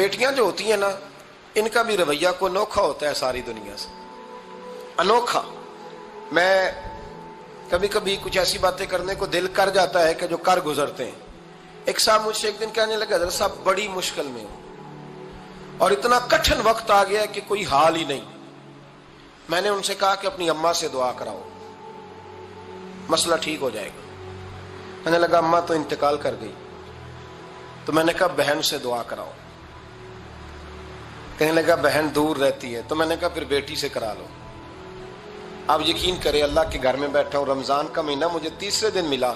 بیٹیاں جو ہوتی ہیں نا، ان کا بھی رویہ کو انوکھا ہوتا ہے ساری دنیا سے، انوکھا۔ میں کبھی کبھی کچھ ایسی باتیں کرنے کو دل کر جاتا ہے کہ جو کر گزرتے ہیں۔ ایک صاحب مجھ سے ایک دن کہنے لگا، حضرت صاحب بڑی مشکل میں ہوں اور اتنا کٹھن وقت آ گیا کہ کوئی حال ہی نہیں۔ میں نے ان سے کہا کہ اپنی اماں سے دعا کراؤ، مسئلہ ٹھیک ہو جائے گا۔ میں نے لگا اماں تو انتقال کر گئی، تو میں نے کہا بہن سے دعا کراؤ۔ کہنے لگا بہن دور رہتی ہے، تو میں نے کہا پھر بیٹی سے کرا لو۔ آپ یقین کریں، اللہ کے گھر میں بیٹھا ہوں، رمضان کا مہینہ مجھے تیسرے دن ملا۔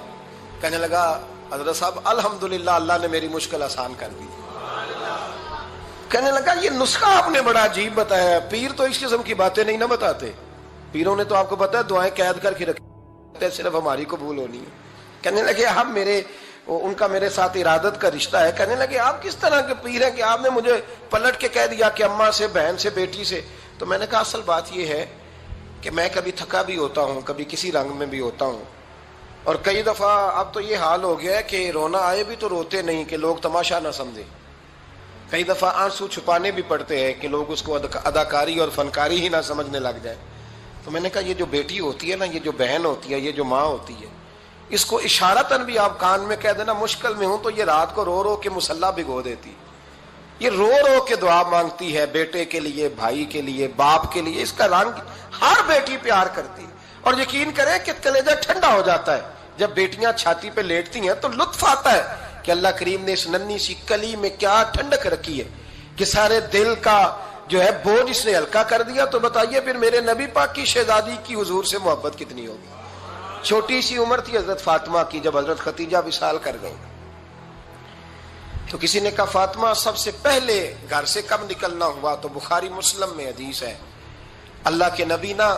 کہنے لگا حضرت صاحب الحمدللہ اللہ نے میری مشکل آسان کر دی۔ کہنے لگا یہ نسخہ آپ نے بڑا عجیب بتایا، پیر تو اس قسم کی باتیں نہیں نہ بتاتے، پیروں نے تو آپ کو پتا ہے دعائیں قید کر کے رکھتے، صرف ہماری قبول ہونی ہے۔ کہنے لگے آپ ان کا میرے ساتھ ارادت کا رشتہ ہے۔ کہنے لگے آپ کس طرح کے پیر ہیں کہ آپ نے مجھے پلٹ کے کہہ دیا کہ اماں سے، بہن سے، بیٹی سے۔ تو میں نے کہا اصل بات یہ ہے کہ میں کبھی تھکا بھی ہوتا ہوں، کبھی کسی رنگ میں بھی ہوتا ہوں، اور کئی دفعہ اب تو یہ حال ہو گیا ہے کہ رونا آئے بھی تو روتے نہیں کہ لوگ تماشا نہ سمجھیں۔ کئی دفعہ آنسو چھپانے بھی پڑتے ہیں کہ لوگ اس کو اداکاری اور فنکاری ہی نہ سمجھنے لگ جائیں۔ تو میں نے کہا یہ جو بیٹی ہوتی ہے نا، یہ جو بہن ہوتی ہے، یہ جو ماں ہوتی ہے، اس کو اشارتاً بھی آپ کان میں کہہ دینا مشکل میں ہوں تو یہ رات کو رو رو کے مصلی بھگو دیتی، یہ رو رو کے دعا مانگتی ہے بیٹے کے لیے، بھائی کے لیے، باپ کے لیے۔ اس کا رنگ ہر بیٹی پیار کرتی ہے، اور یقین کریں کہ کلیجہ ٹھنڈا ہو جاتا ہے جب بیٹیاں چھاتی پہ لیٹتی ہیں، تو لطف آتا ہے کہ اللہ کریم نے اس ننھی سی کلی میں کیا ٹھنڈک رکھی ہے کہ سارے دل کا جو ہے بوجھ اس نے ہلکا کر دیا۔ تو بتائیے پھر میرے نبی پاک کی شہزادی کی حضور سے محبت کتنی ہوگی۔ چھوٹی سی عمر تھی حضرت فاطمہ کی جب حضرت خدیجہ وصال کر گئی، تو کسی نے کہا فاطمہ سب سے پہلے گھر سے کب نکلنا ہوا؟ تو بخاری مسلم میں حدیث ہے، اللہ کے نبی نا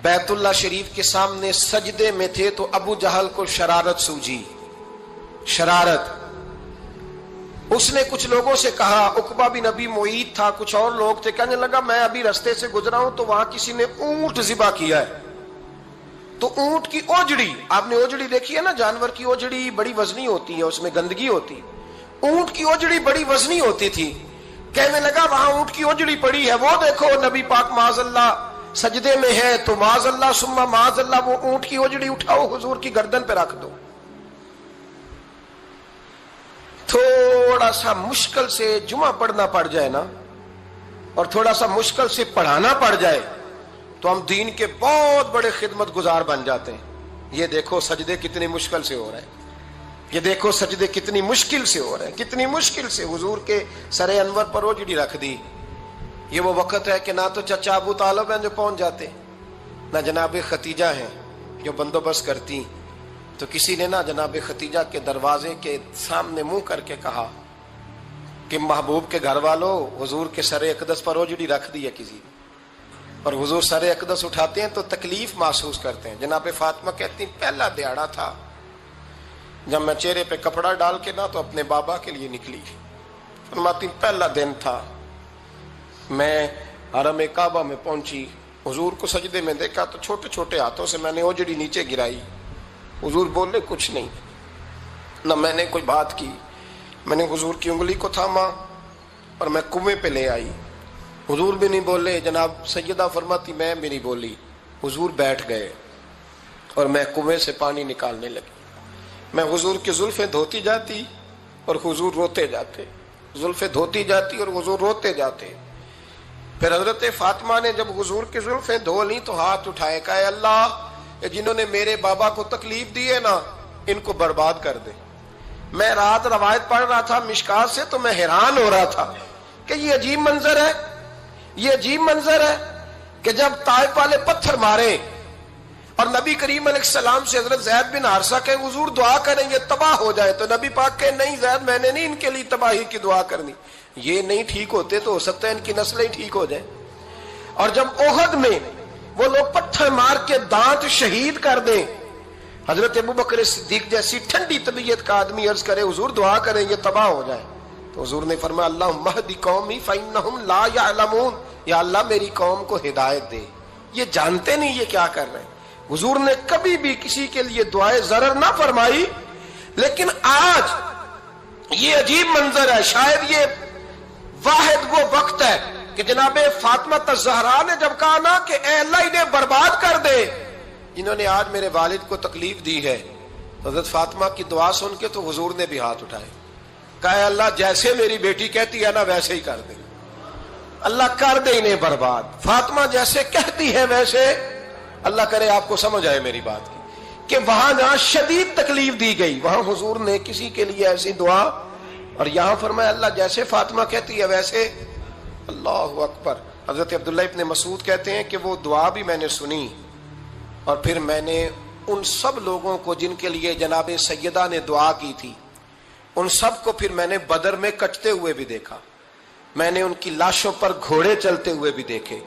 بیت اللہ شریف کے سامنے سجدے میں تھے تو ابو جہل کو شرارت سوجی، شرارت۔ اس نے کچھ لوگوں سے کہا، عقبہ بن ابی معیط تھا، کچھ اور لوگ تھے، کہنے لگا میں ابھی رستے سے گزرا ہوں تو وہاں کسی نے اونٹ ذبح کیا ہے۔ تو اونٹ کی اوجڑی، آپ نے اوجڑی دیکھی ہے نا، جانور کی اوجڑی بڑی وزنی ہوتی ہے، اس میں گندگی ہوتی، اونٹ کی اوجڑی بڑی وزنی ہوتی تھی۔ کہنے لگا وہاں اونٹ کی اوجڑی پڑی ہے، وہ دیکھو نبی پاک معاذ اللہ سجدے میں ہے، تو معاذ اللہ ثم معاذ اللہ وہ اونٹ کی اوجڑی اٹھاؤ حضور کی گردن پہ رکھ دو۔ تھوڑا سا مشکل سے جمعہ پڑھنا پڑ جائے نا، اور تھوڑا سا مشکل سے پڑھانا پڑ جائے، تو ہم دین کے بہت بڑے خدمت گزار بن جاتے ہیں۔ یہ دیکھو سجدے کتنی مشکل سے ہو رہے ہیں، یہ دیکھو سجدے کتنی مشکل سے ہو رہے ہیں، کتنی مشکل سے حضور کے سر انور پر اوجڑی رکھ دی۔ یہ وہ وقت ہے کہ نہ تو چچا ابو طالب ہیں جو پہنچ جاتے، نہ جناب ختیجہ ہیں جو بندوبست کرتی۔ تو کسی نے نہ جناب ختیجہ کے دروازے کے سامنے منہ کر کے کہا کہ محبوب کے گھر والوں، حضور کے سر اقدس پر اوجڑی رکھ دی ہے کسی نے، اور حضور سر اقدس اٹھاتے ہیں تو تکلیف محسوس کرتے ہیں۔ جناب فاطمہ کہتی پہلا دیہڑا تھا جب میں چہرے پہ کپڑا ڈال کے نہ تو اپنے بابا کے لیے نکلی، فرماتی پہلا دن تھا، میں حرم کعبہ میں پہنچی، حضور کو سجدے میں دیکھا تو چھوٹے چھوٹے ہاتھوں سے میں نے اوجڑی نیچے گرائی، حضور بولے کچھ نہیں، نہ میں نے کوئی بات کی، میں نے حضور کی انگلی کو تھاما اور میں کنویں پہ لے آئی، حضور بھی نہیں بولے، جناب سیدہ فرماتی میں بھی نہیں بولی، حضور بیٹھ گئے اور میں کنویں سے پانی نکالنے لگی، میں حضور کی زلفیں دھوتی جاتی اور حضور روتے جاتے، زلفیں دھوتی جاتی اور حضور روتے جاتے۔ پھر حضرت فاطمہ نے جب حضور کی زلفیں دھو لیں تو ہاتھ اٹھائے، کہا اے اللہ جنہوں نے میرے بابا کو تکلیف دی ہے نا ان کو برباد کر دے۔ میں رات روایت پڑھ رہا تھا مشکات سے تو میں حیران ہو رہا تھا کہ یہ عجیب منظر ہے، یہ عجیب منظر ہے کہ جب طائف والے پتھر مارے اور نبی کریم علیہ السلام سے حضرت زید بن حارثہ کہ حضور دعا کریں یہ تباہ ہو جائے، تو نبی پاک کہ نہیں زید میں نے نہیں ان کے لیے تباہی کی دعا کرنی، یہ نہیں ٹھیک ہوتے تو ہو سکتا ہے ان کی نسلیں ٹھیک ہو جائیں۔ اور جب احد میں وہ لوگ پتھر مار کے دانت شہید کر دیں، حضرت ابوبکر صدیق جیسی ٹھنڈی طبیعت کا آدمی عرض کرے حضور دعا کریں یہ تباہ ہو جائے، تو حضور نے فرمایا اللہم اہد قومی فإنہم لا یعلمون، یا اللہ میری قوم کو ہدایت دے، یہ جانتے نہیں یہ کیا کر رہے ہیں۔ حضور نے کبھی بھی کسی کے لیے دعائے ضرر نہ فرمائی، لیکن آج یہ عجیب منظر ہے، شاید یہ واحد وہ وقت ہے کہ جناب فاطمہ الزہرا نے جب کہا نا کہ اے اللہ انہیں برباد کر دے جنہوں نے آج میرے والد کو تکلیف دی ہے، حضرت فاطمہ کی دعا سن کے تو حضور نے بھی ہاتھ اٹھائے، کہا اے اللہ جیسے میری بیٹی کہتی ہے نا ویسے ہی کر دے، اللہ کر دے انہیں برباد، فاطمہ جیسے کہتی ہے ویسے، اللہ کرے آپ کو سمجھ آئے میری بات کی کہ وہاں جہاں شدید تکلیف دی گئی وہاں حضور نے کسی کے لیے ایسی دعا، اور یہاں فرمایا اللہ جیسے فاطمہ کہتی ہے ویسے، اللہ اکبر۔ حضرت عبداللہ ابن مسعود کہتے ہیں کہ وہ دعا بھی میں نے سنی، اور پھر میں نے ان سب لوگوں کو جن کے لیے جناب سیدہ نے دعا کی تھی ان سب کو پھر میں نے بدر میں کٹتے ہوئے بھی دیکھا، میں نے ان کی لاشوں پر گھوڑے چلتے ہوئے بھی دیکھے،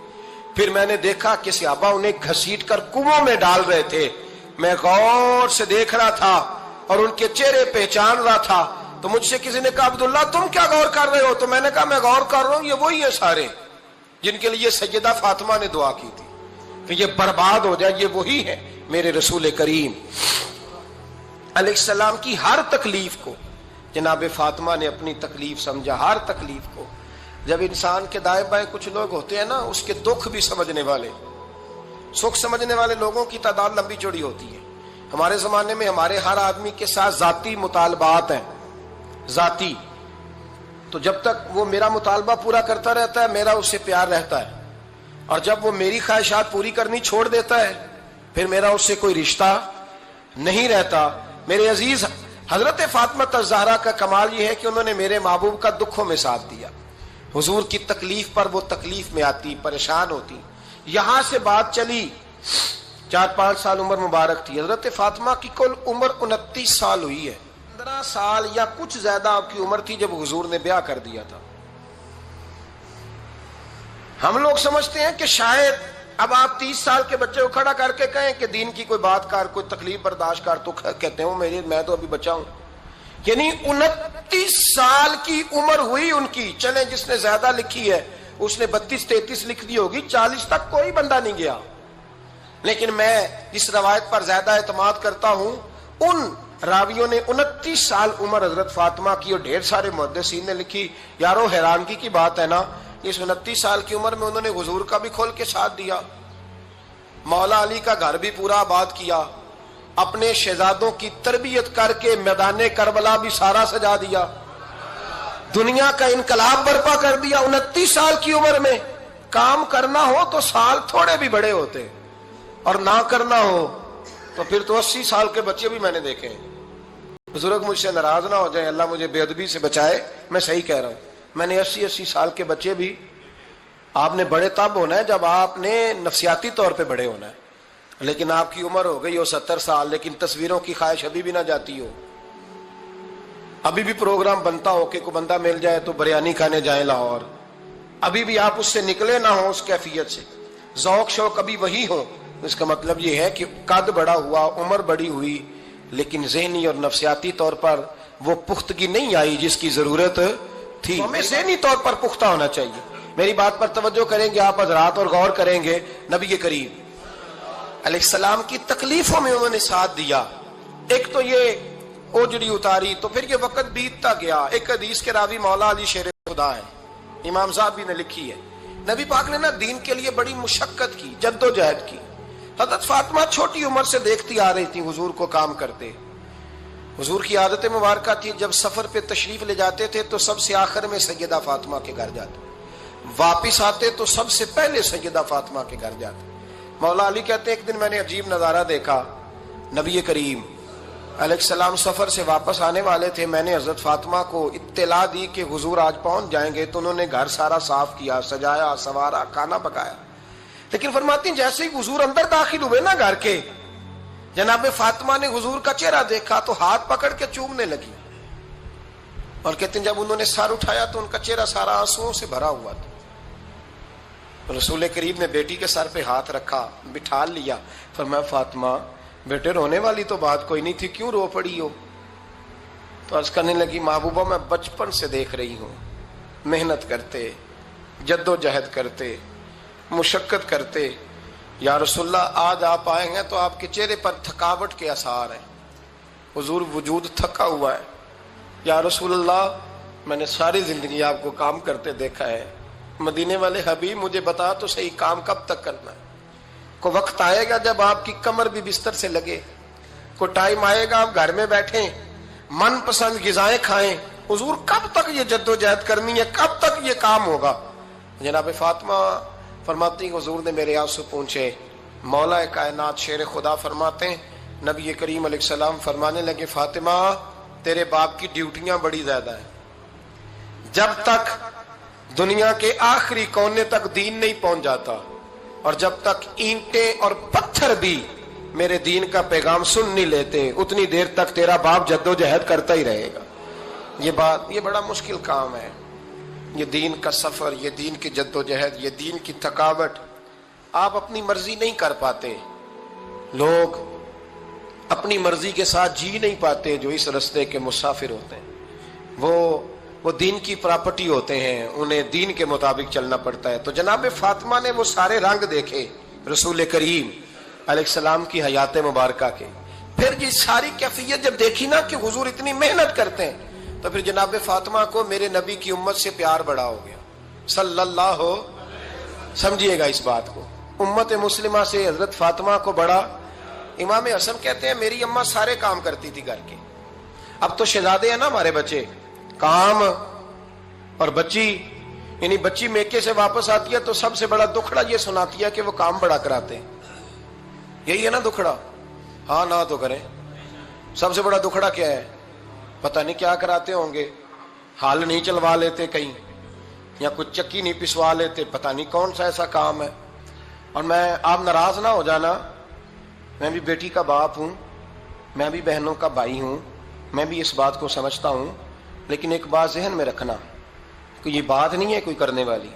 پھر میں نے دیکھا کہ صحابہ انہیں گھسیٹ کر کنووں میں ڈال رہے تھے، میں غور سے دیکھ رہا تھا اور ان کے چہرے پہچان رہا تھا، تو مجھ سے کسی نے کہا عبداللہ تم کیا غور کر رہے ہو؟ تو میں نے کہا میں غور کر رہا ہوں یہ وہی ہیں سارے جن کے لیے سیدہ فاطمہ نے دعا کی تھی کہ یہ برباد ہو جائے، یہ وہی ہے میرے رسول کریم علیہ السلام کی ہر تکلیف کو جناب فاطمہ نے اپنی تکلیف سمجھا، ہر تکلیف کو۔ جب انسان کے دائیں بائیں کچھ لوگ ہوتے ہیں نا اس کے دکھ بھی سمجھنے والے، سکھ سمجھنے والے لوگوں کی تعداد لمبی چوڑی ہوتی ہے۔ ہمارے زمانے میں ہمارے ہر آدمی کے ساتھ ذاتی مطالبات ہیں، ذاتی، تو جب تک وہ میرا مطالبہ پورا کرتا رہتا ہے میرا اس سے پیار رہتا ہے، اور جب وہ میری خواہشات پوری کرنی چھوڑ دیتا ہے پھر میرا اس سے کوئی رشتہ نہیں رہتا۔ میرے عزیز حضرت فاطمہ الزہرا کا کمال یہ ہے کہ انہوں نے میرے محبوب کا دکھوں میں ساتھ دیا، حضور کی تکلیف پر وہ تکلیف میں آتی، پریشان ہوتی۔ یہاں سے بات چلی 4-5 سال عمر مبارک تھی، حضرت فاطمہ کی کل عمر 29 سال ہوئی ہے، 15 سال یا کچھ زیادہ آپ کی عمر تھی جب حضور نے بیاہ کر دیا تھا۔ ہم لوگ سمجھتے ہیں کہ شاید اب آپ 30 سال کے بچے کو کھڑا کر کے کہیں کہ دین کی کوئی بات کر، کوئی تکلیف برداشت کر، تو کہتے ہیں میں تو ابھی بچہ ہوں، یعنی 29 سال کی عمر ہوئی ان کی۔ چلیں جس نے زیادہ لکھی ہے اس نے 32-33 لکھ دی ہوگی، 40 تک کوئی بندہ نہیں گیا، لیکن میں جس روایت پر زیادہ اعتماد کرتا ہوں ان راویوں نے 29 سال عمر حضرت فاطمہ کی، اور ڈھیر سارے محدثین نے لکھی۔ یارو حیرانگی کی بات ہے نا، اس 29 سال کی عمر میں انہوں نے حضور کا بھی کھول کے ساتھ دیا، مولا علی کا گھر بھی پورا آباد کیا، اپنے شہزادوں کی تربیت کر کے میدان کربلا بھی سارا سجا دیا، دنیا کا انقلاب برپا کر دیا 29 سال کی عمر میں۔ کام کرنا ہو تو سال تھوڑے بھی بڑے ہوتے، اور نہ کرنا ہو تو پھر تو 80 سال کے بچے بھی میں نے دیکھے ہیں۔ بزرگ مجھ سے ناراض نہ ہو جائیں، اللہ مجھے بے ادبی سے بچائے، میں صحیح کہہ رہا ہوں، میں نے 80 سال کے بچے بھی، آپ نے بڑے تب ہونا ہے جب آپ نے نفسیاتی طور پہ بڑے ہونا ہے، لیکن آپ کی عمر ہو گئی ہو 70 سال لیکن تصویروں کی خواہش ابھی بھی نہ جاتی ہو، ابھی بھی پروگرام بنتا ہو کہ کوئی بندہ مل جائے تو بریانی کھانے جائیں لاہور، ابھی بھی آپ اس سے نکلے نہ ہو، اس کیفیت سے ذوق شوق ابھی وہی ہو، اس کا مطلب یہ ہے کہ قد بڑا ہوا، عمر بڑی ہوئی، لیکن ذہنی اور نفسیاتی طور پر وہ پختگی نہیں آئی جس کی ضرورت تھی۔ ہمیں ذہنی طور پر پختہ ہونا چاہیے۔ میری بات پر توجہ کریں گے آپ حضرات اور غور کریں گے، نبی کریم علیہ السلام کی تکلیفوں میں انہوں نے ساتھ دیا۔ ایک تو یہ اوجڑی اتاری تو پھر یہ وقت بیتتا گیا۔ ایک حدیث کے راوی مولا علی شیر خدا ہے، امام صاحب بھی نے لکھی ہے، نبی پاک نے نا دین کے لیے بڑی مشقت کی، جد و جہد کی۔ حضرت فاطمہ چھوٹی عمر سے دیکھتی آ رہی تھی حضور کو کام کرتے۔ حضور کی عادت مبارکہ تھی جب سفر پہ تشریف لے جاتے تھے تو سب سے آخر میں سیدہ فاطمہ کے گھر جاتے، واپس آتے تو سب سے پہلے سیدہ فاطمہ کے گھر جاتے۔ مولا علی کہتے ہیں ایک دن میں نے عجیب نظارہ دیکھا، نبی کریم علیہ السلام سفر سے واپس آنے والے تھے، میں نے حضرت فاطمہ کو اطلاع دی کہ حضور آج پہنچ جائیں گے، تو انہوں نے گھر سارا صاف کیا، سجایا، سنوارا، کھانا پکایا، لیکن فرماتی ہیں جیسے ہی حضور اندر داخل ہوئے نا گھر کے، جناب فاطمہ نے حضور کا چہرہ دیکھا تو ہاتھ پکڑ کے چومنے لگی، اور کہتے ہیں جب انہوں نے سر اٹھایا تو ان کا چہرہ سارا آنسوؤں سے بھرا ہوا تھا۔ رسول کریم نے بیٹی کے سر پہ ہاتھ رکھا، بٹھا لیا، فرمایا فاطمہ بیٹے رونے والی تو بات کوئی نہیں تھی، کیوں رو پڑی ہو؟ تو عرض کرنے لگی محبوبہ میں بچپن سے دیکھ رہی ہوں، محنت کرتے، جد و جہد کرتے، مشقت کرتے، یا رسول اللہ آج آپ آئے ہیں تو آپ کے چہرے پر تھکاوٹ کے آثار ہیں، حضور وجود تھکا ہوا ہے، یا رسول اللہ میں نے ساری زندگی آپ کو کام کرتے دیکھا ہے، مدینے والے حبیب مجھے بتا تو صحیح کام کب تک کرنا ہے؟ کو وقت آئے گا جب آپ کی کمر بھی بستر سے لگے، کو ٹائم آئے گا آپ گھر میں بیٹھیں من پسند غذائیں کھائیں، حضور کب تک یہ جدوجہد کرنی ہے، کب تک یہ کام ہوگا؟ جناب فاطمہ فرماتی حضور نے میرے آنسو پوچھے، مولا کائنات شیر خدا فرماتے ہیں نبی کریم علیہ السلام فرمانے لگے فاطمہ تیرے باپ کی ڈیوٹیاں بڑی زیادہ ہیں، جب تک دنیا کے آخری کونے تک دین نہیں پہنچ جاتا اور جب تک اینٹیں اور پتھر بھی میرے دین کا پیغام سن نہیں لیتے اتنی دیر تک تیرا باپ جدوجہد کرتا ہی رہے گا۔ یہ بڑا مشکل کام ہے، یہ دین کا سفر، یہ دین کی جدوجہد، یہ دین کی تھکاوٹ آپ اپنی مرضی نہیں کر پاتے۔ لوگ اپنی مرضی کے ساتھ جی نہیں پاتے جو اس رستے کے مسافر ہوتے ہیں، وہ دین کی پراپرٹی ہوتے ہیں، انہیں دین کے مطابق چلنا پڑتا ہے۔ تو جناب فاطمہ نے وہ سارے رنگ دیکھے رسول کریم علیہ السلام کی حیات مبارکہ کے، پھر یہ ساری کیفیت جب دیکھی نا کہ حضور اتنی محنت کرتے ہیں تو پھر جناب فاطمہ کو میرے نبی کی امت سے پیار بڑا ہو گیا صلی اللہ ہو۔ سمجھیے گا اس بات کو، امت مسلمہ سے حضرت فاطمہ کو بڑا۔ امام حسن کہتے ہیں میری اماں سارے کام کرتی تھی گھر کے، اب تو شہزادے ہیں نا ہمارے بچے، کام اور بچی، یعنی بچی میکے سے واپس آتی ہے تو سب سے بڑا دکھڑا یہ سناتی ہے کہ وہ کام بڑا کراتے ہیں، یہی ہے نا دکھڑا؟ ہاں نہ تو کریں، سب سے بڑا دکھڑا کیا ہے؟ پتہ نہیں کیا کراتے ہوں گے، ہال نہیں چلوا لیتے کہیں یا کچھ چکی نہیں پسوا لیتے، پتہ نہیں کون سا ایسا کام ہے۔ اور آپ ناراض نہ ہو جانا، میں بھی بیٹی کا باپ ہوں، میں بھی بہنوں کا بھائی ہوں، میں بھی اس بات کو سمجھتا ہوں، لیکن ایک بات ذہن میں رکھنا کہ یہ بات نہیں ہے کوئی کرنے والی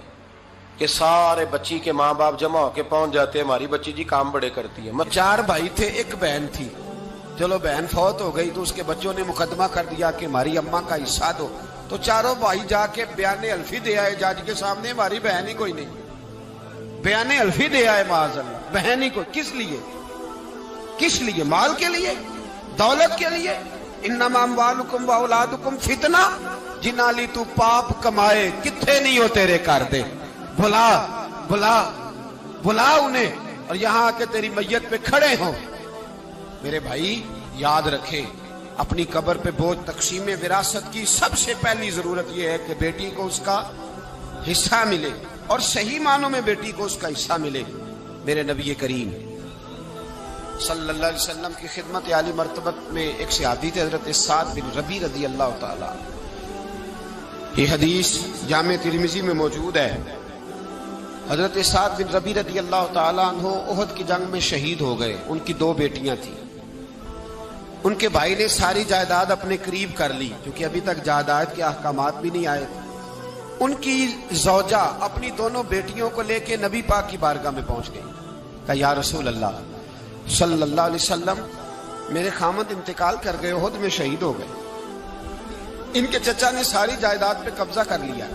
کہ سارے بچی کے ماں باپ جمع ہو کے پہنچ جاتے ہیں ہماری بچی جی کام بڑے کرتی ہے۔ 4 بھائی تھے، ایک بہن تھی، چلو بہن فوت ہو گئی تو اس کے بچوں نے مقدمہ کر دیا کہ ہماری اماں کا حصہ دو، تو چاروں بھائی جا کے بیان الفی دے آئے جج کے سامنے، ہماری بہن ہی کوئی نہیں، بیان الفی دے آئے معاذ اللہ، بہن ہی کوئی، کس لیے؟ مال کے لیے، دولت کے لیے؟ انما اموالکم و اولادکم فتنہ، جنہ لی تو پاپ کمائے کتھے نہیں ہو تیرے کر دے، بلا انہیں، اور یہاں آ کے تیری میت پہ کھڑے ہوں۔ میرے بھائی یاد رکھے اپنی قبر پہ بوجھ تقسیم وراثت کی سب سے پہلی ضرورت یہ ہے کہ بیٹی کو اس کا حصہ ملے، اور صحیح معنوں میں بیٹی کو اس کا حصہ ملے۔ میرے نبی کریم صلی اللہ علیہ وسلم کی خدمت عالی مرتبت میں ایک صحابی تھے حضرت سعد بن ربیع رضی اللہ تعالی، یہ حدیث جامع ترمذی میں موجود ہے۔ حضرت سعد بن ربیع رضی اللہ تعالی عنہ احد کی جنگ میں شہید ہو گئے، ان کی 2 بیٹیاں تھیں، ان کے بھائی نے ساری جائیداد اپنے قریب کر لی کیونکہ ابھی تک جائیداد کے احکامات بھی نہیں آئے تھے۔ ان کی زوجہ اپنی دونوں بیٹیوں کو لے کے نبی پاک کی بارگاہ میں پہنچ گئی، کہا یا رسول اللہ صلی اللہ علیہ وسلم میرے خامد انتقال کر گئے، احد میں شہید ہو گئے، ان کے چچا نے ساری جائیداد پہ قبضہ کر لیا،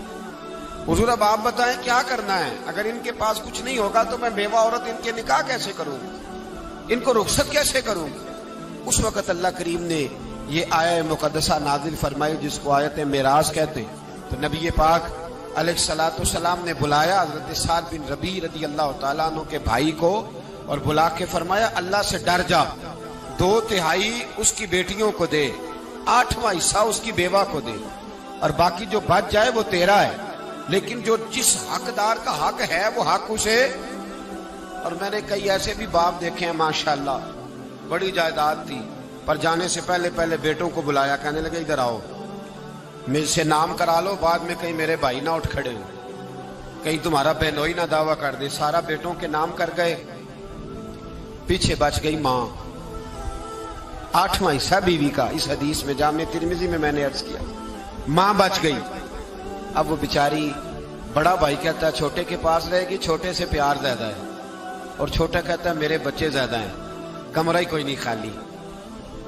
حضور اب آپ بتائیں کیا کرنا ہے؟ اگر ان کے پاس کچھ نہیں ہوگا تو میں بیوہ عورت ان کے نکاح کیسے کروں، ان کو رخصت کیسے کروں؟ اس وقت اللہ کریم نے یہ آیہ مقدسہ نازل فرمائی جس کو آیت معراج کہتے ہیں۔ تو نبی پاک علیہ الصلوۃ والسلام نے بلایا حضرت سعد بن ربیع رضی اللہ تعالیٰ عنہ کے بھائی کو اور بلا کے فرمایا اللہ سے ڈر جا، 2/3 اس کی بیٹیوں کو دے، 8واں حصہ اس کی بیوہ کو دے، اور باقی جو بچ جائے وہ تیرا ہے، لیکن جو جس حقدار کا حق ہے وہ حق اسے۔ اور میں نے کئی ایسے بھی باپ دیکھے ہیں ماشاءاللہ، بڑی جائیداد تھی، پر جانے سے پہلے بیٹوں کو بلایا، کہنے لگے ادھر آؤ مجھ سے نام کرا لو، بعد میں کہیں میرے بھائی نہ اٹھ کھڑے ہو، کہیں تمہارا بہنوئی نہ دعویٰ کر دے۔ سارا بیٹوں کے نام کر گئے، پیچھے بچ گئی ماں، 8واں حصہ بیوی کا۔ اس حدیث میں جامع ترمذی میں نے عرض کیا، ماں بچ گئی۔ اب وہ بیچاری، بڑا بھائی کہتا ہے چھوٹے کے پاس رہے گی، چھوٹے سے پیار زیادہ ہے، اور چھوٹا کہتا ہے میرے بچے زیادہ ہیں، کمرہ ہی کوئی نہیں خالی،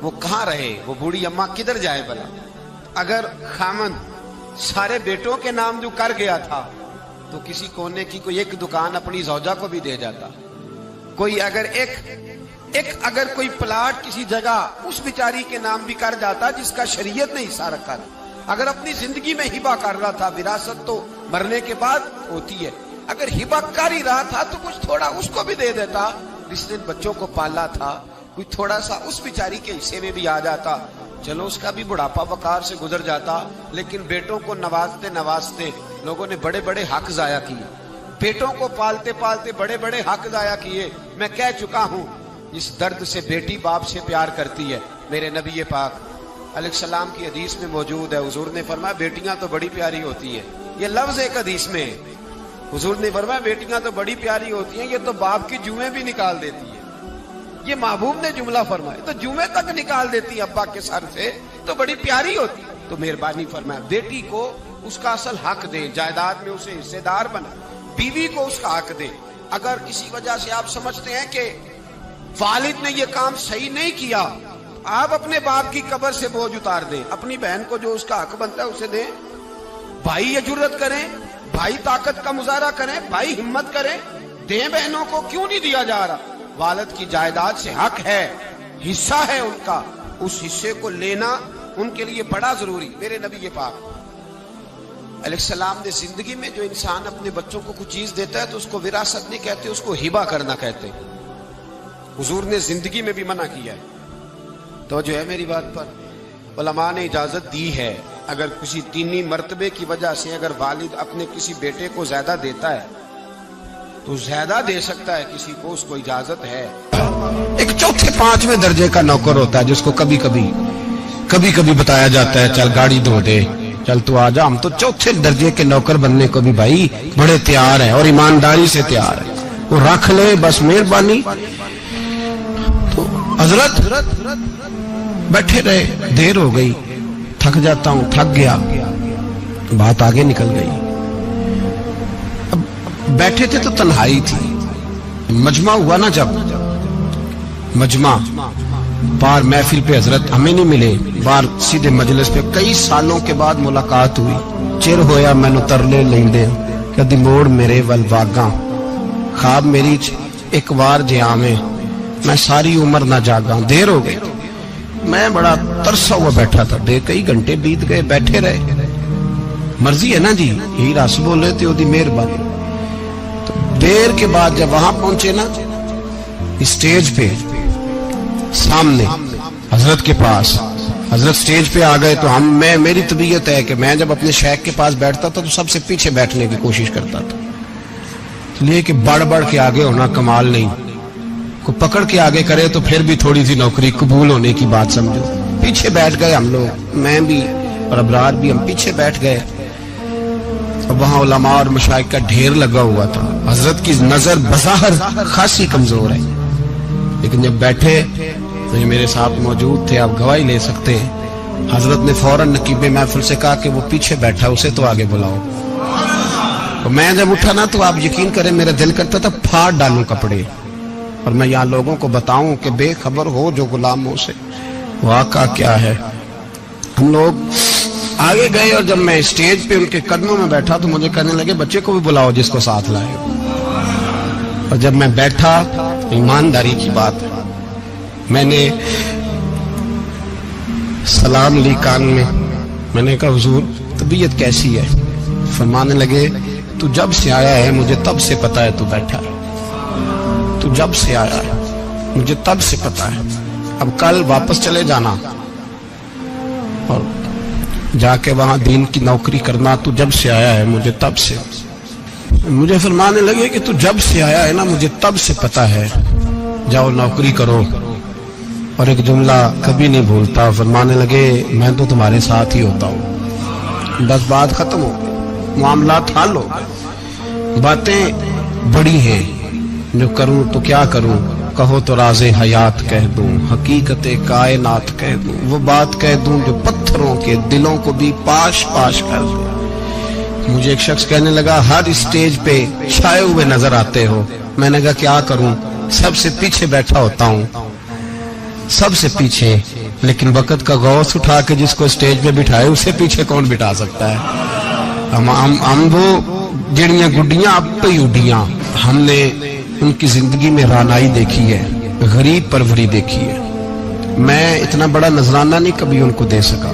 وہ کہاں رہے، وہ بوڑھی اماں کدھر جائے بھلا؟ اگر خامن سارے بیٹوں کے نام جو کر گیا تھا تو کسی کونے کی کوئی ایک دکان اپنی زوجہ کو بھی دے جاتا، کوئی اگر کوئی پلاٹ کسی جگہ اس بیچاری کے نام بھی کر جاتا جس کا شریعت نے حصہ رکھا تھا۔ اگر اپنی زندگی میں ہبہ کر رہا تھا، وراثت تو مرنے کے بعد ہوتی ہے، اگر ہبہ کر ہی رہا تھا تو کچھ تھوڑا اس کو بھی دے دیتا، جس نے بچوں کو پالا تھا، کوئی تھوڑا سا اس بیچاری کے حصے میں بھی آ جاتا، چلو اس کا بھی بڑھاپا وقار سے گزر جاتا۔ لیکن بیٹوں کو نوازتے نوازتے لوگوں نے بڑے بڑے حق ضائع کیے، بیٹوں کو پالتے پالتے بڑے بڑے حق ضائع کیے۔ میں کہہ چکا ہوں اس درد سے بیٹی باپ سے پیار کرتی ہے۔ میرے نبی پاک علیہ السلام کی حدیث میں موجود ہے، حضور نے فرمایا بیٹیاں تو بڑی پیاری ہوتی ہیں، یہ لفظ ایک حدیث میں ہے، حضور نے فرمایا بیٹیاں تو بڑی پیاری ہوتی ہیں، یہ تو باپ کی جوئیں بھی نکال دیتی ہے۔ یہ محبوب نے جملہ فرمایا، تو جمعے تک نکال دیتی ابا کے سر سے تو بڑی پیاری ہوتی۔ تو مہربانی فرمایا بیٹی کو اس کا اصل حق دے، جائیداد میں اسے حصے دار بنا، بیوی کو اس کا حق دے۔ اگر کسی وجہ سے آپ سمجھتے ہیں کہ والد نے یہ کام صحیح نہیں کیا، آپ اپنے باپ کی قبر سے بوجھ اتار دیں، اپنی بہن کو جو اس کا حق بنتا ہے اسے دیں۔ بھائی یہ جرت کریں، بھائی طاقت کا مظاہرہ کریں، بھائی ہمت کریں، دیں بہنوں کو، کیوں نہیں دیا جا رہا؟ والد کی جائیداد سے حق ہے، حصہ ہے ان کا، اس حصے کو لینا ان کے لیے بڑا ضروری۔ میرے نبی پاک علیہ السلام نے زندگی میں جو انسان اپنے بچوں کو کچھ چیز دیتا ہے تو اس کو وراثت نہیں کہتے، اس کو ہبہ کرنا کہتے۔ حضور نے زندگی میں بھی منع کیا ہے۔ تو جو ہے میری بات پر علماء نے اجازت دی ہے، اگر کسی دینی مرتبے کی وجہ سے اگر والد اپنے کسی بیٹے کو زیادہ دیتا ہے تو زیادہ دے سکتا ہے، کسی کو اس کو اجازت ہے۔ ایک چوتھے پانچویں درجے کا نوکر ہوتا ہے جس کو کبھی کبھی بتایا جاتا ہے چل گاڑی دھو دے، چل تو آ جا۔ ہم تو چوتھے درجے کے نوکر بننے کو بھی بھائی بڑے تیار ہیں اور ایمانداری سے تیار ہے، وہ رکھ لے بس مہربانی۔ تو حضرت بیٹھے رہے، دیر ہو گئی، تھک جاتا ہوں، تھک گیا، بات آگے نکل گئی۔ اب بیٹھے تھے تو تنہائی تھی، مجمع ہوا نا، جب مجمع بار محفل پہ حضرت ہمیں نہیں ملے، بار سیدھے مجلس پہ کئی سالوں کے بعد ملاقات ہوئی۔ چر ہویا مینو ترلے لیندے کدی موڑ میرے ول واگاں، خواب میری ایک وار جہاں میں میں ساری عمر نہ جاگاں۔ دیر ہو گئی، میں بڑا ترسا ہوا بیٹھا تھا، کئی گھنٹے بیت گئے، بیٹھے رہے۔ مرضی ہے نا جی، یہی رس بولے تو دی مہربانی۔ تو دیر کے بعد جب وہاں پہنچے نا اسٹیج پہ سامنے حضرت کے پاس، حضرت سٹیج پہ آ گئے تو میری طبیعت ہے کہ میں جب اپنے شیخ کے پاس بیٹھتا تھا تو سب سے پیچھے بیٹھنے کی کوشش کرتا تھا، اس لیے کہ بڑھ بڑھ کے آگے ہونا کمال نہیں، کو پکڑ کے آگے کرے تو پھر بھی تھوڑی سی نوکری قبول ہونے کی بات سمجھو۔ پیچھے بیٹھ گئے ہم لوگ، میں بھی اور ابرار بھی، ہم پیچھے بیٹھ گئے۔ اب وہاں علماء اور مشائخ کا ڈھیر لگا ہوا تھا۔ حضرت کی نظر بظاہر خاصی کمزور ہے، لیکن جب بیٹھے تو میرے ساتھ موجود تھے، آپ گواہی لے سکتے ہیں، حضرت نے فوراً نقیب محفل سے کہا کہ وہ پیچھے بیٹھا اسے تو آگے بلاؤ۔ اور میں جب اٹھا نا تو آپ یقین کریں میرا دل کرتا تھا پھاڑ ڈالوں کپڑے اور میں یہاں لوگوں کو بتاؤں کہ بے خبر ہو جو غلاموں سے واقعہ کیا ہے۔ ہم لوگ آگے گئے اور جب میں اسٹیج پہ ان کے قدموں میں بیٹھا تو مجھے کہنے لگے بچے کو بھی بلاؤ جس کو ساتھ لائے۔ اور جب میں بیٹھا، ایمانداری کی بات، میں نے سلام لی کان میں نے کہا حضور طبیعت کیسی ہے؟ فرمانے لگے تو جب سے آیا ہے مجھے تب سے پتا ہے تو بیٹھا ہے، تو جب سے آیا ہے مجھے تب سے پتا ہے، اب کل واپس چلے جانا اور جا کے وہاں دین کی نوکری کرنا، تو جب سے آیا ہے مجھے تب سے۔ مجھے فرمانے لگے کہ تو جب سے آیا ہے نا مجھے تب سے پتا ہے، جاؤ نوکری کرو۔ اور ایک جملہ کبھی نہیں بھولتا، فرمانے لگے میں تو تمہارے ساتھ ہی ہوتا ہوں۔ بس بات ختم ہو گئی، معاملات حل ہو گئے۔ باتیں بڑی ہیں، جو کروں تو کیا کروں، کہو تو راز حیات کہہ دوں، حقیقت کائنات کہہ دوں، وہ بات کہہ دوں جو پتھروں کے دلوں کو بھی پاش پاش کر دوں۔ مجھے ایک شخص کہنے لگا ہر اسٹیج پہ چھائے ہوئے نظر آتے ہو۔ میں نے کہا کیا کروں، سب سے پیچھے بیٹھا ہوتا ہوں، سب سے پیچھے، لیکن وقت کا غوث اٹھا کے جس کو اسٹیج پہ بٹھائے اسے پیچھے کون بٹھا سکتا ہے؟ ہم وہ جڑیاں گڈیاں اب پہ اڈیاں، ہم نے ان کی زندگی میں رانائی دیکھی ہے، غریب پروری دیکھی ہے۔ میں اتنا بڑا نذرانہ نہیں کبھی ان کو دے سکا،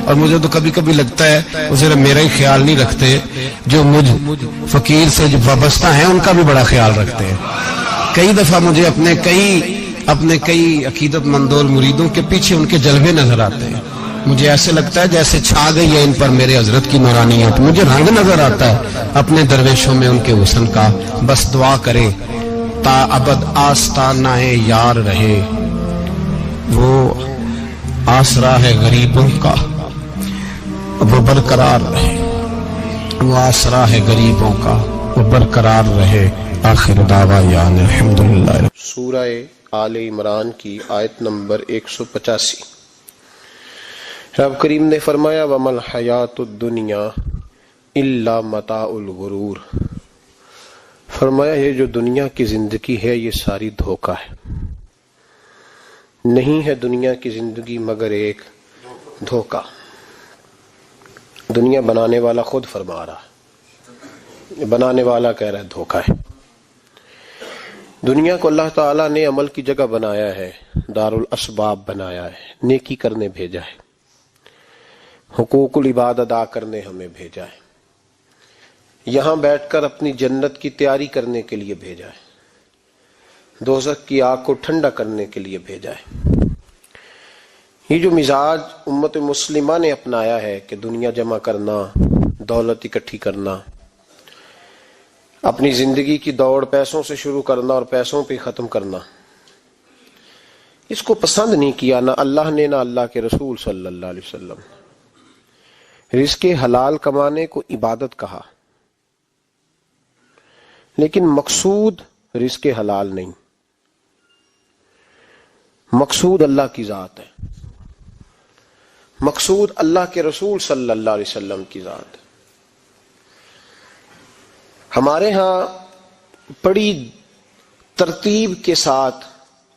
اور مجھے تو کبھی کبھی لگتا ہے وہ صرف میرا ہی خیال نہیں رکھتے، جو مجھ فقیر سے جو وابستہ ہیں ان کا بھی بڑا خیال رکھتے ہیں۔ کئی دفعہ مجھے اپنے کئی عقیدت مندوں مریدوں کے پیچھے ان کے جلوے نظر آتے ہیں، مجھے ایسے لگتا ہے جیسے چھا گئی ہے ان پر میرے حضرت کی نورانیت، مجھے رنگ نظر آتا ہے اپنے درویشوں میں ان کے حسن کا۔ بس دعا کرے تا ابد آستانہ یار رہے، وہ آسرا ہے غریبوں کا، وہ برقرار رہے، وہ آسرا ہے غریبوں کا، وہ برقرار رہے۔ آخر دعویٰ یعنی الحمدللہ۔ سورہ آل عمران کی آیت نمبر 185۔ رب کریم نے فرمایا وَمَا الْحَيَاةُ الدُّنْيَا إِلَّا مَتَاعُ الْغُرُورِ، فرمایا یہ جو دنیا کی زندگی ہے یہ ساری دھوکہ ہے، نہیں ہے دنیا کی زندگی مگر ایک دھوکہ۔ دنیا بنانے والا خود فرما رہا ہے، بنانے والا کہہ رہا ہے دھوکہ ہے۔ دنیا کو اللہ تعالیٰ نے عمل کی جگہ بنایا ہے، دار الاسباب بنایا ہے، نیکی کرنے بھیجا ہے، حقوق العباد ادا کرنے ہمیں بھیجا ہے، یہاں بیٹھ کر اپنی جنت کی تیاری کرنے کے لیے بھیجا ہے، دوزخ کی آگ کو ٹھنڈا کرنے کے لیے بھیجا ہے۔ یہ جو مزاج امت مسلمہ نے اپنایا ہے کہ دنیا جمع کرنا، دولت اکٹھی کرنا، اپنی زندگی کی دوڑ پیسوں سے شروع کرنا اور پیسوں پہ ختم کرنا، اس کو پسند نہیں کیا نہ اللہ نے نہ اللہ کے رسول صلی اللہ علیہ وسلم۔ رزق حلال کمانے کو عبادت کہا، لیکن مقصود رزق حلال نہیں، مقصود اللہ کی ذات ہے، مقصود اللہ کے رسول صلی اللہ علیہ وسلم کی ذات ہے۔ ہمارے ہاں بڑی ترتیب کے ساتھ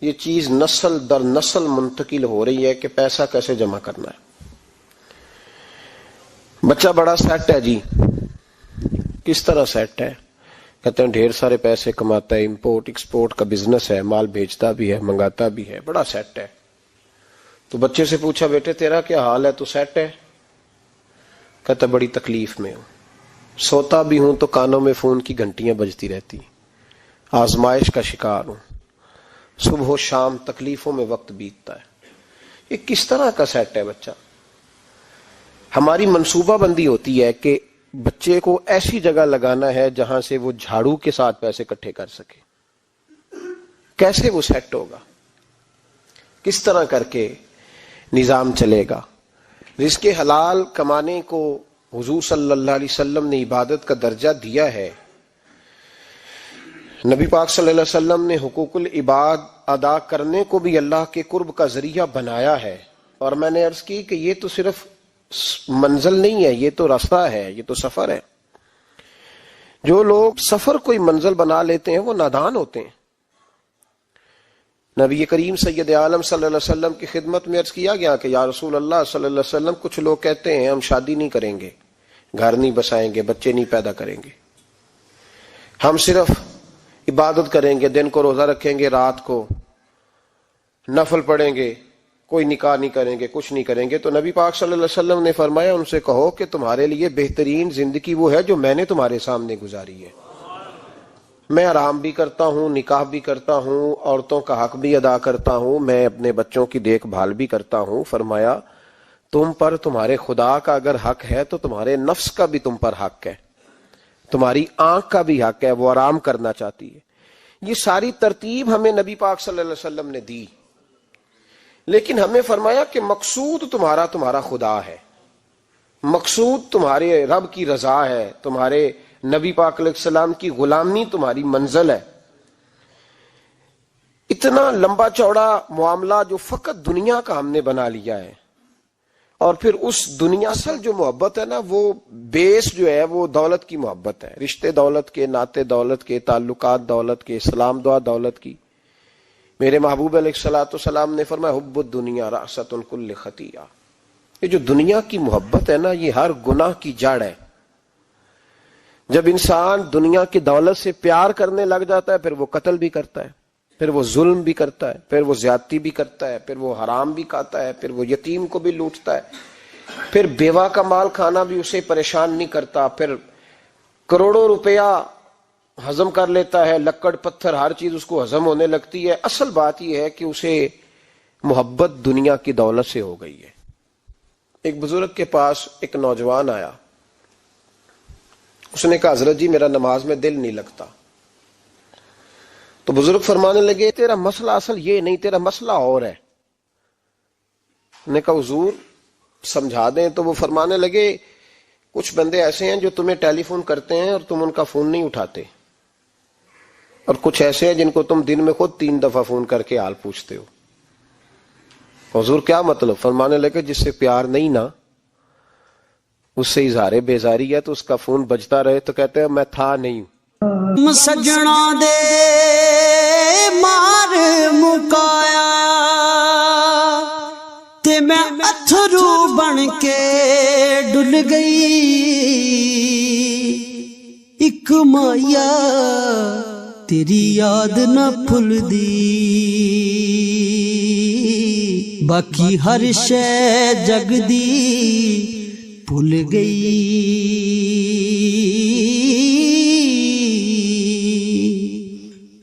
یہ چیز نسل در نسل منتقل ہو رہی ہے کہ پیسہ کیسے جمع کرنا ہے۔ بچہ بڑا سیٹ ہے جی، کس طرح سیٹ ہے؟ کہتے ہیں ڈھیر سارے پیسے کماتا ہے، امپورٹ ایکسپورٹ کا بزنس ہے، مال بھیجتا بھی ہے، منگاتا بھی ہے، بڑا سیٹ ہے۔ تو بچے سے پوچھا بیٹے تیرا کیا حال ہے، تو سیٹ ہے؟ کہتا بڑی تکلیف میں ہوں، سوتا بھی ہوں تو کانوں میں فون کی گھنٹیاں بجتی رہتی، آزمائش کا شکار ہوں، صبح و شام تکلیفوں میں وقت بیتتا ہے۔ یہ کس طرح کا سیٹ ہے بچہ؟ ہماری منصوبہ بندی ہوتی ہے کہ بچے کو ایسی جگہ لگانا ہے جہاں سے وہ جھاڑو کے ساتھ پیسے اکٹھے کر سکے۔ کیسے وہ سیٹ ہوگا؟ کس طرح کر کے نظام چلے گا؟ رزق حلال کمانے کو حضور صلی اللہ علیہ وسلم نے عبادت کا درجہ دیا ہے۔ نبی پاک صلی اللہ علیہ وسلم نے حقوق العباد ادا کرنے کو بھی اللہ کے قرب کا ذریعہ بنایا ہے، اور میں نے عرض کی کہ یہ تو صرف منزل نہیں ہے، یہ تو راستہ ہے، یہ تو سفر ہے۔ جو لوگ سفر کوئی منزل بنا لیتے ہیں وہ نادان ہوتے ہیں۔ نبی کریم سید عالم صلی اللہ علیہ وسلم کی خدمت میں عرض کیا گیا کہ یا رسول اللہ صلی اللہ علیہ وسلم کچھ لوگ کہتے ہیں ہم شادی نہیں کریں گے، گھر نہیں بسائیں گے، بچے نہیں پیدا کریں گے، ہم صرف عبادت کریں گے، دن کو روزہ رکھیں گے، رات کو نفل پڑھیں گے، کوئی نکاح نہیں کریں گے، کچھ نہیں کریں گے۔ تو نبی پاک صلی اللہ علیہ وسلم نے فرمایا ان سے کہو کہ تمہارے لیے بہترین زندگی وہ ہے جو میں نے تمہارے سامنے گزاری ہے۔ میں آرام بھی کرتا ہوں، نکاح بھی کرتا ہوں، عورتوں کا حق بھی ادا کرتا ہوں، میں اپنے بچوں کی دیکھ بھال بھی کرتا ہوں۔ فرمایا تم پر تمہارے خدا کا اگر حق ہے تو تمہارے نفس کا بھی تم پر حق ہے، تمہاری آنکھ کا بھی حق ہے، وہ آرام کرنا چاہتی ہے۔ یہ ساری ترتیب ہمیں نبی پاک صلی اللہ علیہ وسلم نے دی، لیکن ہمیں فرمایا کہ مقصود تمہارا خدا ہے، مقصود تمہارے رب کی رضا ہے، تمہارے نبی پاک علیہ السلام کی غلامی تمہاری منزل ہے۔ اتنا لمبا چوڑا معاملہ جو فقط دنیا کا ہم نے بنا لیا ہے، اور پھر اس دنیا اصل جو محبت ہے نا، وہ بیس جو ہے وہ دولت کی محبت ہے، رشتے دولت کے، ناطے دولت کے، تعلقات دولت کے، سلام دعا دولت کی۔ میرے محبوب علیہ الصلوۃ والسلام نے فرمایا حب الدنیا رأسۃ کل خطیئہ، یہ جو دنیا کی محبت ہے نا یہ ہر گناہ کی جڑ ہے۔ جب انسان دنیا کی دولت سے پیار کرنے لگ جاتا ہے پھر وہ قتل بھی کرتا ہے، پھر وہ ظلم بھی کرتا ہے، پھر وہ زیادتی بھی کرتا ہے، پھر وہ حرام بھی کھاتا ہے، پھر وہ یتیم کو بھی لوٹتا ہے۔ پھر بیوہ کا مال کھانا بھی اسے پریشان نہیں کرتا، پھر کروڑوں روپیہ ہضم کر لیتا ہے، لکڑ پتھر ہر چیز اس کو ہضم ہونے لگتی ہے۔ اصل بات یہ ہے کہ اسے محبت دنیا کی دولت سے ہو گئی ہے۔ ایک بزرگ کے پاس ایک نوجوان آیا، اس نے کہا حضرت جی میرا نماز میں دل نہیں لگتا۔ تو بزرگ فرمانے لگے تیرا مسئلہ اصل یہ نہیں، تیرا مسئلہ اور ہے۔ نے کہا حضور سمجھا دیں۔ تو وہ فرمانے لگے کچھ بندے ایسے ہیں جو تمہیں ٹیلی فون کرتے ہیں اور تم ان کا فون نہیں اٹھاتے، اور کچھ ایسے ہیں جن کو تم دن میں خود 3 دفعہ فون کر کے حال پوچھتے ہو۔ حضور کیا مطلب؟ فرمانے لگے جس سے پیار نہیں نا، اس سے اظہار بیزاری ہے تو اس کا فون بجتا رہے تو کہتے ہیں میں تھا نہیں۔ سجنا دے مار مکایا تے میں اتھرو بن کے ڈل گئی، ایک مایا تیری یاد نہ بھول دی، باقی ہر شے جگ دی بھول گئی۔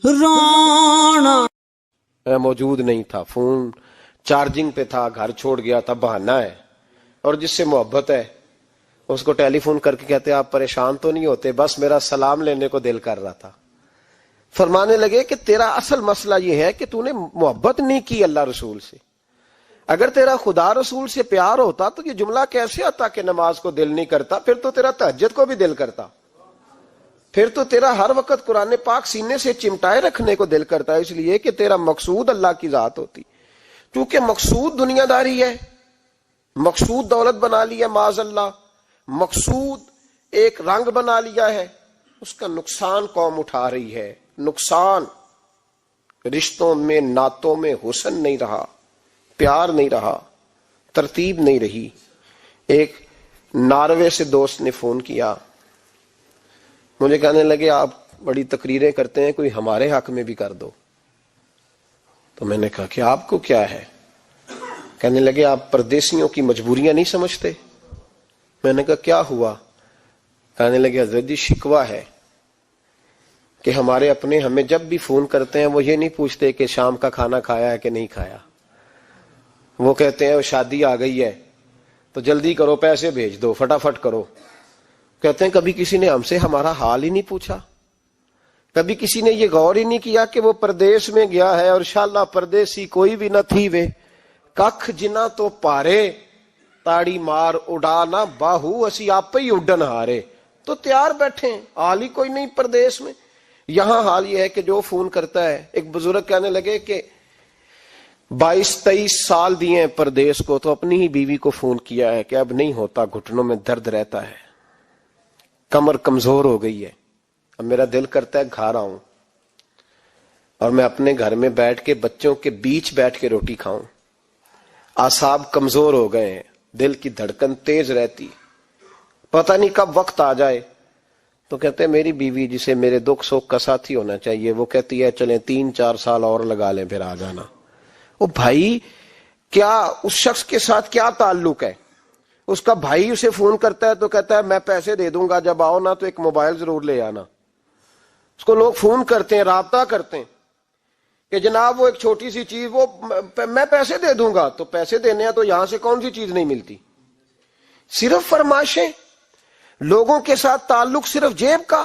رانا میں موجود نہیں تھا، فون چارجنگ پہ تھا، گھر چھوڑ گیا تھا، بہانہ ہے۔ اور جس سے محبت ہے اس کو ٹیلی فون کر کے کہتے ہیں آپ پریشان تو نہیں ہوتے؟ بس میرا سلام لینے کو دل کر رہا تھا۔ فرمانے لگے کہ تیرا اصل مسئلہ یہ ہے کہ تو نے محبت نہیں کی اللہ رسول سے۔ اگر تیرا خدا رسول سے پیار ہوتا تو یہ جملہ کیسے آتا کہ نماز کو دل نہیں کرتا؟ پھر تو تیرا تہجد کو بھی دل کرتا، پھر تو تیرا ہر وقت قرآن پاک سینے سے چمٹائے رکھنے کو دل کرتا ہے، اس لیے کہ تیرا مقصود اللہ کی ذات ہوتی۔ چونکہ مقصود دنیا داری ہے، مقصود دولت بنا لیا معاذ اللہ، مقصود ایک رنگ بنا لیا ہے، اس کا نقصان قوم اٹھا رہی ہے۔ نقصان رشتوں میں، نعتوں میں حسن نہیں رہا، پیار نہیں رہا، ترتیب نہیں رہی۔ ایک ناروے سے دوست نے فون کیا، مجھے کہنے لگے آپ بڑی تقریریں کرتے ہیں، کوئی ہمارے حق میں بھی کر دو۔ تو میں نے کہا کہ آپ کو کیا ہے؟ کہنے لگے آپ پردیسیوں کی مجبوریاں نہیں سمجھتے۔ میں نے کہا کیا ہوا؟ کہنے لگے حضرت جی شکوہ ہے کہ ہمارے اپنے ہمیں جب بھی فون کرتے ہیں وہ یہ نہیں پوچھتے کہ شام کا کھانا کھایا ہے کہ نہیں کھایا، وہ کہتے ہیں شادی آ گئی ہے تو جلدی کرو، پیسے بھیج دو، فٹافٹ کرو۔ کہتے ہیں کبھی کسی نے ہم سے ہمارا حال ہی نہیں پوچھا، کبھی کسی نے یہ غور ہی نہیں کیا کہ وہ پردیس میں گیا ہے، اور انشاءاللہ پردیسی کوئی بھی نہ تھی وے ککھ جنا تو پارے، تاڑی مار اڑانا باہو اسی آپ ہی اڈن ہارے۔ تو تیار بیٹھے ہیں، حال ہی کوئی نہیں پردیس میں۔ یہاں حال یہ ہے کہ جو فون کرتا ہے، ایک بزرگ کہنے لگے کہ 22-23 سال دیے ہیں پردیس کو، تو اپنی ہی بیوی کو فون کیا ہے کہ اب نہیں ہوتا، گھٹنوں میں درد رہتا ہے، کمر کمزور ہو گئی ہے، اب میرا دل کرتا ہے گھر آؤں اور میں اپنے گھر میں بیٹھ کے بچوں کے بیچ بیٹھ کے روٹی کھاؤں۔ اعصاب کمزور ہو گئے ہیں، دل کی دھڑکن تیز رہتی، پتہ نہیں کب وقت آ جائے۔ تو کہتے ہیں میری بیوی جسے میرے دکھ سکھ کا ساتھی ہونا چاہیے، وہ کہتی ہے چلیں 3-4 سال اور لگا لیں پھر آ جانا۔ وہ بھائی کیا اس شخص کے ساتھ کیا تعلق ہے؟ اس کا بھائی اسے فون کرتا ہے تو کہتا ہے میں پیسے دے دوں گا، جب آؤ نا تو ایک موبائل ضرور لے آنا۔ اس کو لوگ فون کرتے ہیں، رابطہ کرتے ہیں کہ جناب وہ ایک چھوٹی سی چیز، وہ میں پیسے دے دوں گا، تو پیسے دینے ہیں تو یہاں سے کون سی چیز نہیں ملتی؟ صرف فرمائشیں، لوگوں کے ساتھ تعلق صرف جیب کا۔